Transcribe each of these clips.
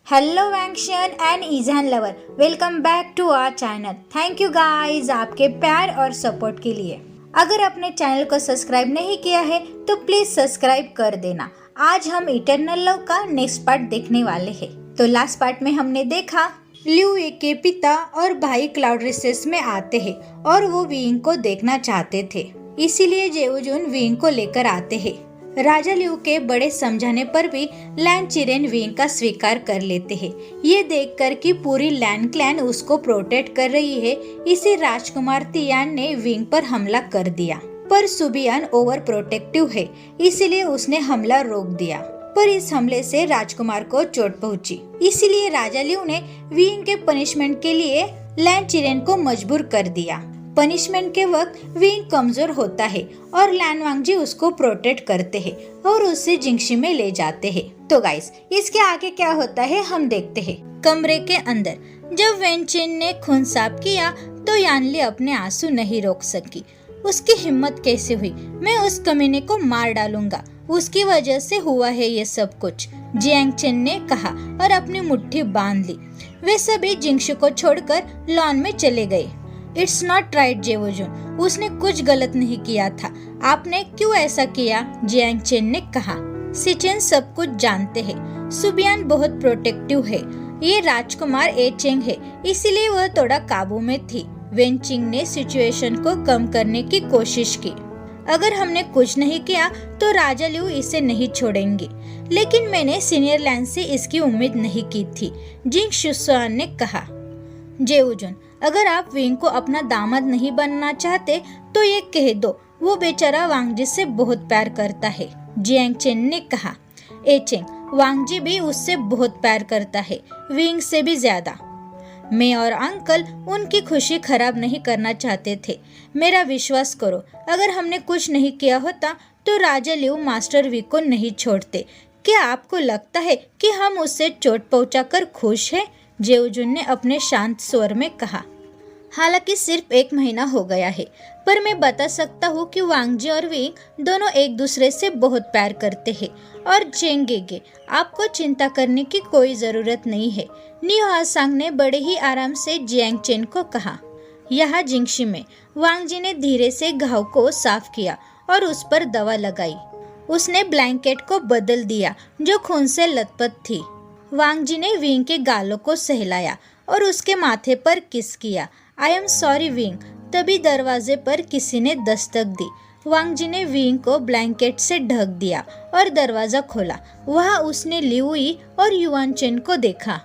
Hello वैंक्शन and ईजान lover, welcome back to our channel. Thank you guys आपके प्यार और सपोर्ट के लिए। अगर अपने चैनल को सब्सक्राइब नहीं किया है तो प्लीज सब्सक्राइब कर देना। आज हम इटर्नल लव का नेक्स्ट पार्ट देखने वाले हैं। तो लास्ट पार्ट में हमने देखा लिऊ ये के पिता और भाई क्लाउड रिसेस में आते हैं और वो विंग को देखना चाहते थे, इसीलिए जेवुजुन विंग को लेकर आते हैं। राजा लिऊ के बड़े समझाने पर भी लैन चिरेन विंग का स्वीकार कर लेते हैं। ये देखकर कि पूरी लैन क्लैन उसको प्रोटेक्ट कर रही है, इसे राजकुमार तियान ने विंग पर हमला कर दिया। पर सुबियान ओवर प्रोटेक्टिव है, इसीलिए उसने हमला रोक दिया। पर इस हमले से राजकुमार को चोट पहुंची, इसीलिए राजा लिऊ ने विंग के पनिशमेंट के लिए लैन चिरेन को मजबूर कर दिया। पनिशमेंट के वक्त विंग कमजोर होता है और लैन वांगजी उसको प्रोटेक्ट करते हैं और उसे जिंगशी में ले जाते हैं। तो गाइस, इसके आगे क्या होता है हम देखते हैं। कमरे के अंदर जब वेनचिन ने खून साफ किया तो यानली अपने आंसू नहीं रोक सकी। उसकी हिम्मत कैसे हुई, मैं उस कमीने को मार डालूंगा, उसकी वजह से हुआ है ये सब कुछ, जियांग चेन ने कहा और अपनी मुट्ठी बांध ली। वे सभी जिंगशी को छोड़कर लॉन में चले गए। इट्स नॉट राइट जेवुजुन, उसने कुछ गलत नहीं किया था, आपने क्यों ऐसा किया, जियांग चेन ने कहा। सिचेन सब कुछ जानते हैं, सुबियान बहुत प्रोटेक्टिव है, ये राजकुमार ए चेंग है, इसीलिए वह थोड़ा काबू में थी। वेनचिंग ने सिचुएशन को कम करने की कोशिश की। अगर हमने कुछ नहीं किया तो राजा लिऊ इसे नहीं छोड़ेंगे, लेकिन मैंने सीनियर लैन से इसकी उम्मीद नहीं की थी, जिंग शुसुआन ने कहा। जेवुजुन, अगर आप विंग को अपना दामाद नहीं बनना चाहते तो ये कह दो, वो बेचारा वांगजी से बहुत प्यार करता है, जियांग चेन ने कहा। ए चेंग, वांगजी भी उससे बहुत प्यार करता है, विंग से भी ज्यादा। मैं और अंकल उनकी खुशी खराब नहीं करना चाहते थे, मेरा विश्वास करो, अगर हमने कुछ नहीं किया होता तो राजा लिऊ मास्टर वी को नहीं छोड़ते। क्या आपको लगता है कि हम उससे चोट पहुंचाकर खुश हैं, जेवुजुन ने अपने शांत स्वर में कहा। हालांकि सिर्फ 1 महीना हो गया है, पर मैं बता सकता हूँ कि वांगजी और विंग दोनों एक दूसरे से बहुत प्यार करते हैं। और चेंगेगे, आपको चिंता करने की कोई जरूरत नहीं है, न्यू हासांग ने बड़े ही आराम से जियांग चेन को कहा। यहाँ जिंगशी में वांगजी ने धीरे से घाव को साफ किया और उस पर दवा लगाई। उसने ब्लैंकेट को बदल दिया जो खून से लथपथ थी। वांगजी ने विंग के गालों को सहलाया और उसके माथे पर किस किया। I am sorry wing. तभी दरवाजे पर किसी ने दस्तक दी। वांगजी ने विंग को ब्लैंकेट से ढक दिया और दरवाजा खोला। वहाँ उसने लिउई और युआन चेन को देखा।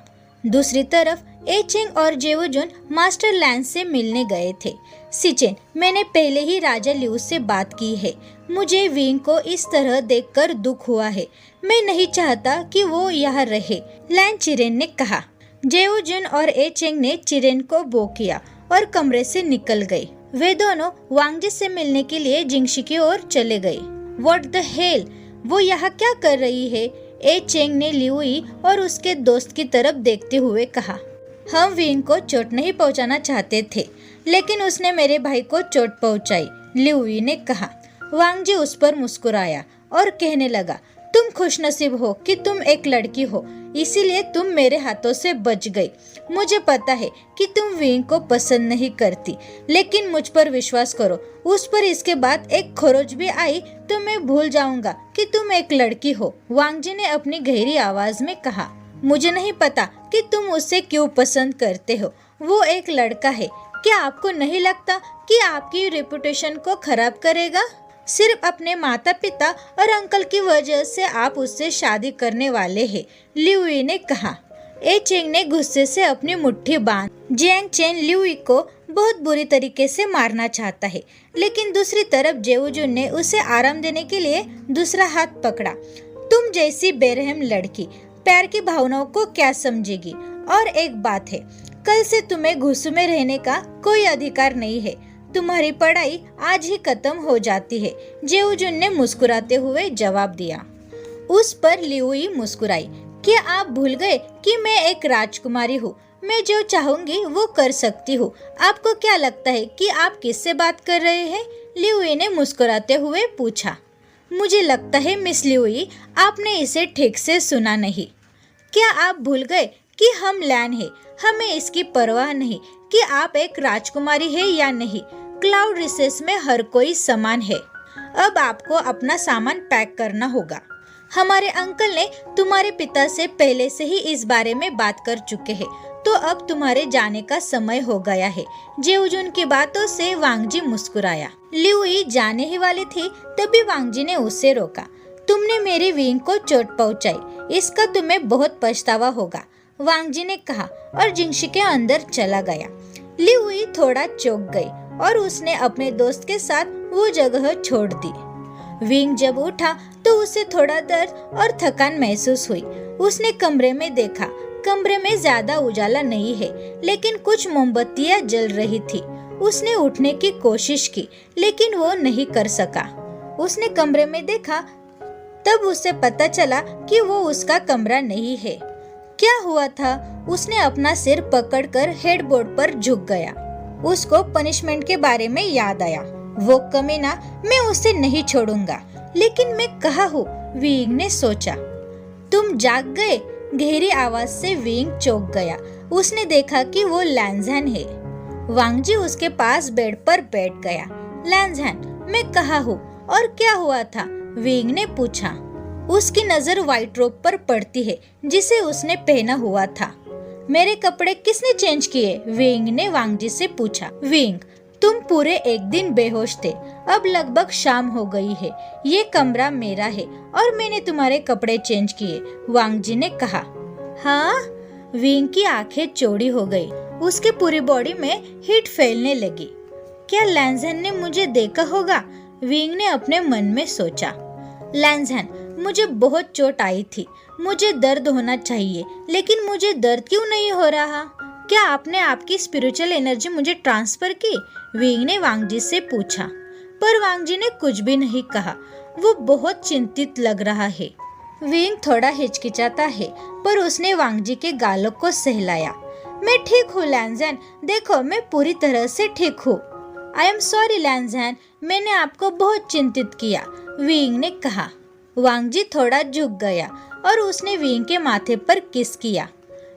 दूसरी तरफ ए चेंग और जेवुजुन मास्टर लैन से मिलने गए थे। सिचेन, मैंने पहले ही राजा लिऊ से बात की है, मुझे विंग को इस तरह देखकर दुख हुआ है, मैं नहीं चाहता कि वो यहाँ रहे, लैन चिरेन ने कहा। जेवुजुन और ए चेंग ने चिरेन को बो किया और कमरे से निकल गए। वे दोनों वांगजी से मिलने के लिए जिंगशी की ओर चले गए। व्हाट द हेल, वो यहाँ क्या कर रही है, ए चेंग ने लिउई और उसके दोस्त की तरफ देखते हुए कहा। हम विंग को चोट नहीं पहुंचाना चाहते थे, लेकिन उसने मेरे भाई को चोट पहुंचाई, लिउई ने कहा। वांगजी उस पर मुस्कुराया और कहने लगा, तुम खुशनसीब हो कि तुम एक लड़की हो, इसीलिए तुम मेरे हाथों से बच गई। मुझे पता है कि तुम विंग को पसंद नहीं करती, लेकिन मुझ पर विश्वास करो, उस पर इसके बाद एक खरोच भी आई तो मैं भूल जाऊंगा कि तुम एक लड़की हो, वांगजी ने अपनी गहरी आवाज में कहा। मुझे नहीं पता कि तुम उसे क्यों पसंद करते हो, वो एक लड़का है, क्या आपको नहीं लगता कि आपकी रेपुटेशन को खराब करेगा? सिर्फ अपने माता पिता और अंकल की वजह से आप उससे शादी करने वाले हैं, लिउई ने कहा। ए चेंग ने गुस्से से अपनी मुट्ठी बांध। जियांग चेन लिउई को बहुत बुरी तरीके से मारना चाहता है, लेकिन दूसरी तरफ जेवुजुन ने उसे आराम देने के लिए दूसरा हाथ पकड़ा। तुम जैसी बेरहम लड़की प्यार की भावनाओं को क्या समझेगी? और एक बात है, कल से तुम्हें घुसू में रहने का कोई अधिकार नहीं है, तुम्हारी पढ़ाई आज ही खत्म हो जाती है, जेवुजुन ने मुस्कुराते हुए जवाब दिया। उस पर लिउई मुस्कुराई। क्या आप भूल गए कि मैं एक राजकुमारी हूँ, मैं जो चाहूंगी वो कर सकती हूँ, आपको क्या लगता है कि आप किससे बात कर रहे हैं? लिउई ने मुस्कुराते हुए पूछा। मुझे लगता है मिस लिउई, आपने इसे ठीक से सुना नहीं। क्या आप भूल गए कि हम लैन है? हमें इसकी परवाह नहीं कि आप एक राजकुमारी है या नहीं। क्लाउड रिसेस में हर कोई समान है। अब आपको अपना सामान पैक करना होगा। हमारे अंकल ने तुम्हारे पिता से पहले से ही इस बारे में बात कर चुके हैं, तो अब तुम्हारे जाने का समय हो गया है। जेऊजुन की बातों से वांगजी मुस्कुराया। लिउई जाने ही वाली थी, तभी वांगजी ने उसे रोका। तुमने मेरी विंग को चोट पहुंचाई, इसका तुम्हें बहुत पछतावा होगा, वांगजी ने कहा और जिंगशी के अंदर चला गया। लिउई थोड़ा चौंक गई और उसने अपने दोस्त के साथ वो जगह छोड़ दी। विंग जब उठा तो उसे थोड़ा दर्द और थकान महसूस हुई। उसने कमरे में देखा। कमरे में ज्यादा उजाला नहीं है, लेकिन कुछ मोमबत्तियां जल रही थी। उसने उठने की कोशिश की, लेकिन वो नहीं कर सका। उसने कमरे में देखा, तब उसे पता चला कि वो उसका कमरा नहीं है। क्या हुआ था? उसने अपना सिर पकड़कर हेडबोर्ड पर झुक गया। उसको पनिशमेंट के बारे में याद आया। वो कमीना, मैं उसे नहीं छोड़ूंगा। लेकिन मैं कहाँ हूँ? विंग ने सोचा। तुम जाग गए? गहरी आवाज से विंग चौंक गया। उसने देखा कि वो लैंज़हैन है। वांगजी उसके पास बेड पर बैठ गया। लैंज़हैन, मैं कहाँ हूँ और क्या हुआ था? विंग ने पूछा। उसकी नजर व्हाइट रोब पर पड़ती है जिसे उसने पहना हुआ था। मेरे कपड़े किसने चेंज किए? विंग ने वांगजी से पूछा। विंग, तुम पूरे एक दिन बेहोश थे। अब लगभग शाम हो गई है। ये कमरा मेरा है और मैंने तुम्हारे कपड़े चेंज किए, वांगजी ने कहा। हाँ? विंग की आंखें चौड़ी हो गई। उसके पूरी बॉडी में हीट फैलने लगी। क्या लैंज़हैन ने मुझे देखा होगा? विंग ने अपने मन में सोचा। लैंज़हैन, मुझे बहुत चोट आई थी। मुझे दर्द होना चाहिए, लेकिन मुझे दर्द क्यों नहीं हो रहा? क्या आपने आपकी स्पिरिचुअल एनर्जी मुझे ट्रांसफर की? विंग ने वांगजी से पूछा। पर वांगजी ने कुछ भी नहीं कहा। वो बहुत चिंतित लग रहा है। विंग थोड़ा हिचकिचाता है, पर उसने वांगजी के गालों को सहलाया। मैं ठीक हूँ लैंज़हैन, देखो मैं पूरी तरह से ठीक हूँ। आई एम सॉरी लैंज़हैन, मैंने आपको बहुत चिंतित किया, विंग ने कहा। वांगजी थोड़ा झुक गया और उसने विंग के माथे पर किस किया।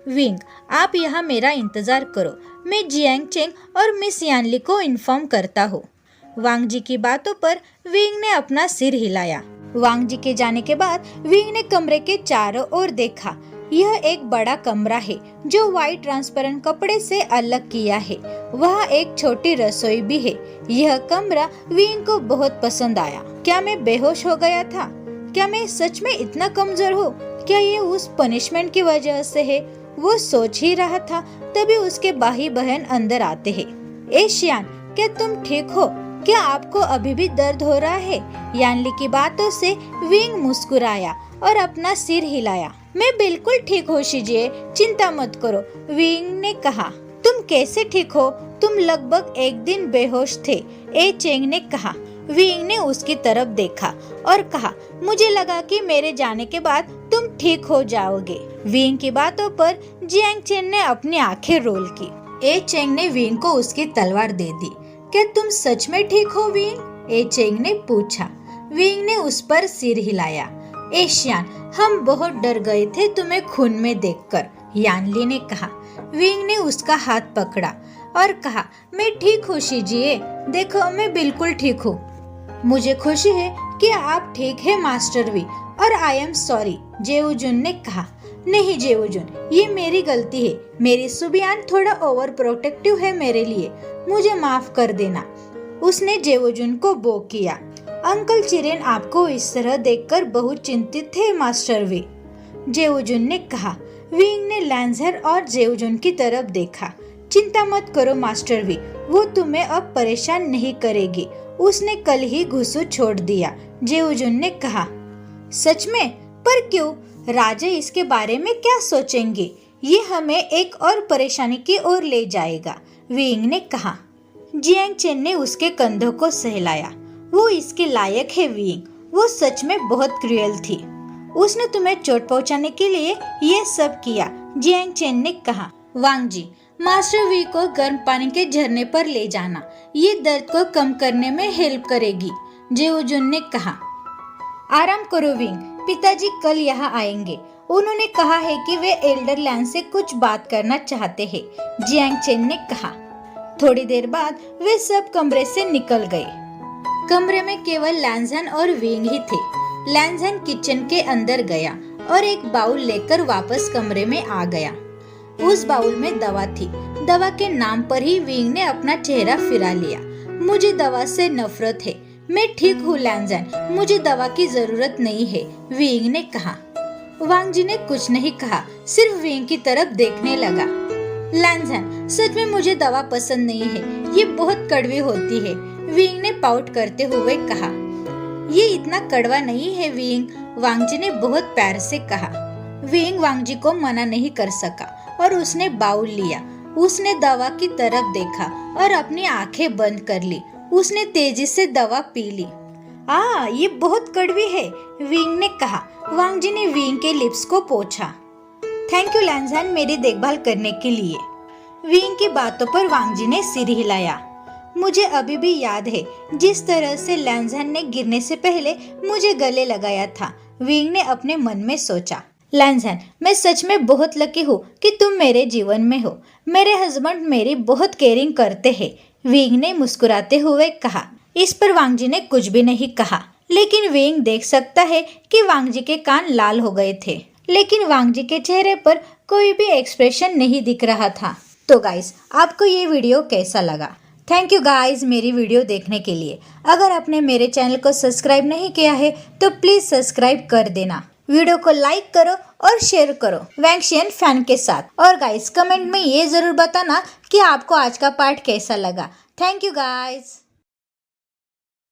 विंग, आप यहाँ मेरा इंतजार करो, मैं जियांग चेंग और मिस यानली को इन्फॉर्म करता हूँ। वांगजी की बातों पर विंग ने अपना सिर हिलाया। वांगजी के जाने के बाद विंग ने कमरे के चारों ओर देखा। यह एक बड़ा कमरा है जो व्हाइट ट्रांसपेरेंट कपड़े से अलग किया है। वहाँ एक छोटी रसोई भी है। यह कमरा विंग को बहुत पसंद आया। क्या मैं बेहोश हो गया था? क्या मैं सच में इतना कमजोर हूँ? क्या ये उस पनिशमेंट की वजह से है? वो सोच ही रहा था, तभी उसके भाई बहन अंदर आते हैं। ए शियान, क्या तुम ठीक हो? क्या आपको अभी भी दर्द हो रहा है? यानली की बातों से विंग मुस्कुराया और अपना सिर हिलाया। मैं बिल्कुल ठीक हूँ शिजिए, चिंता मत करो, विंग ने कहा। तुम कैसे ठीक हो? तुम लगभग एक दिन बेहोश थे, ए चेंग ने कहा। विंग ने उसकी तरफ देखा और कहा, मुझे लगा कि मेरे जाने के बाद तुम ठीक हो जाओगे। विंग की बातों पर जियांग चेन ने अपनी आंखें रोल की। ए चेंग ने विंग को उसकी तलवार दे दी। क्या तुम सच में ठीक हो विंग? ए चेंग ने पूछा। विंग ने उस पर सिर हिलाया। ए शियान, हम बहुत डर गए थे तुम्हें खून में देखकर, यानली ने कहा। विंग ने उसका हाथ पकड़ा और कहा, मैं ठीक हूँ शिजिए, देखो मैं बिल्कुल ठीक हूँ। मुझे खुशी है कि आप ठीक है मास्टर वी, और आई एम सॉरी, जेऊजुन ने कहा। नहीं जेऊजुन, ये मेरी गलती है। मेरी सुबियान थोड़ा ओवर प्रोटेक्टिव है मेरे लिए, मुझे माफ कर देना। उसने जेऊजुन को बो किया। अंकल चिरेन आपको इस तरह देखकर बहुत चिंतित थे मास्टर वी, जेऊजुन ने कहा। विंग ने लैंज़हैन और जेऊजुन की तरफ देखा। चिंता मत करो मास्टर वी, वो तुम्हें अब परेशान नहीं करेगी। उसने कल ही घुसू छोड़ दिया, जेऊजुन ने कहा। सच में? पर क्यों? राजा इसके बारे में क्या सोचेंगे? ये हमें एक और परेशानी की ओर ले जाएगा, विंग ने कहा। जियांग चेन ने उसके कंधों को सहलाया। वो इसके लायक है विंग, वो सच में बहुत क्रूएल थी। उसने तुम्हें चोट पहुंचाने के लिए ये सब किया, जियांग चेन ने कहा। वांगजी, मास्टर वी को गर्म पानी के झरने पर ले जाना, ये दर्द को कम करने में हेल्प करेगी, जेऊजुन ने कहा। आराम करो विंग, पिताजी कल यहाँ आएंगे। उन्होंने कहा है कि वे एल्डर लैन से कुछ बात करना चाहते हैं, जियांग चेन ने कहा। थोड़ी देर बाद वे सब कमरे से निकल गए। कमरे में केवल लैंजन और विंग ही थे। लैंजन किचन के अंदर गया और एक बाउल लेकर वापस कमरे में आ गया। उस बाउल में दवा थी। दवा के नाम पर ही विंग ने अपना चेहरा फिरा लिया। मुझे दवा से नफरत है। मैं ठीक हूँ लैंजन, मुझे दवा की जरूरत नहीं है, विंग ने कहा। वांग जी ने कुछ नहीं कहा, सिर्फ विंग की तरफ देखने लगा। लैंजन, सच में मुझे दवा पसंद नहीं है, ये बहुत कड़वी होती है, विंग ने पाउट करते हुए कहा। ये इतना कड़वा नहीं है विंग, वांग जी ने बहुत प्यार से कहा। विंग वांग जी को मना नहीं कर सका और उसने बाउल लिया। उसने दवा की तरफ देखा और अपनी आंखें बंद कर ली। उसने तेजी से दवा पी ली। ये बहुत कड़वी है, विंग ने कहा। वांग जी ने विंग के लिप्स को पोंछा। थैंक यू लैंजन, मेरी देखभाल करने के लिए। विंग की बातों पर वांग जी ने सिर हिलाया। मुझे अभी भी याद है जिस तरह से लैंजन ने गिरने से पहले मुझे गले लगाया था, विंग ने अपने मन में सोचा। लैंजन, मैं सच में बहुत लकी हूँ कि तुम मेरे जीवन में हो। मेरे हस्बैंड मेरी बहुत केयरिंग करते हैं, विंग ने मुस्कुराते हुए कहा। इस पर वांग जी ने कुछ भी नहीं कहा, लेकिन विंग देख सकता है कि वांग जी के कान लाल हो गए थे, लेकिन वांग जी के चेहरे पर कोई भी एक्सप्रेशन नहीं दिख रहा था। तो गाइस, आपको ये वीडियो कैसा लगा? थैंक यू गाइस मेरी वीडियो देखने के लिए। अगर आपने मेरे चैनल को सब्सक्राइब नहीं किया है तो प्लीज सब्सक्राइब कर देना। वीडियो को लाइक करो और शेयर करो वैंगशियन फैन के साथ। और गाइस, कमेंट में ये जरूर बताना कि आपको आज का पार्ट कैसा लगा। Thank you guys.